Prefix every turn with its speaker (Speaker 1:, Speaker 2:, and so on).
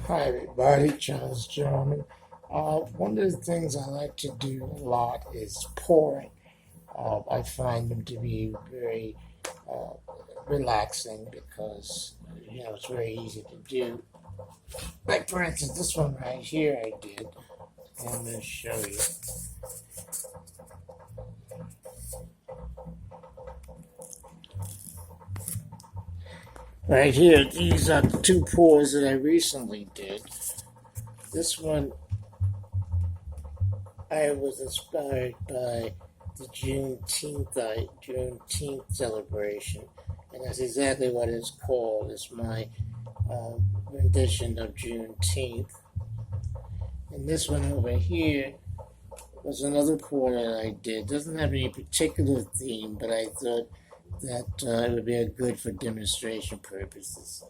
Speaker 1: Hi everybody, Charles German. One of the things I like to do a lot is pouring. I find them to be very uh, relaxing because it's very easy to do. Like for instance, this one right here I did. And I'm going to show you. Right here, these are the two pours that I recently did. This one I was inspired by the Juneteenth celebration, and that's exactly what it's called. It's my rendition of Juneteenth. And this one over here was another pour that I did. Doesn't have any particular theme, but I thought that it would be good for demonstration purposes.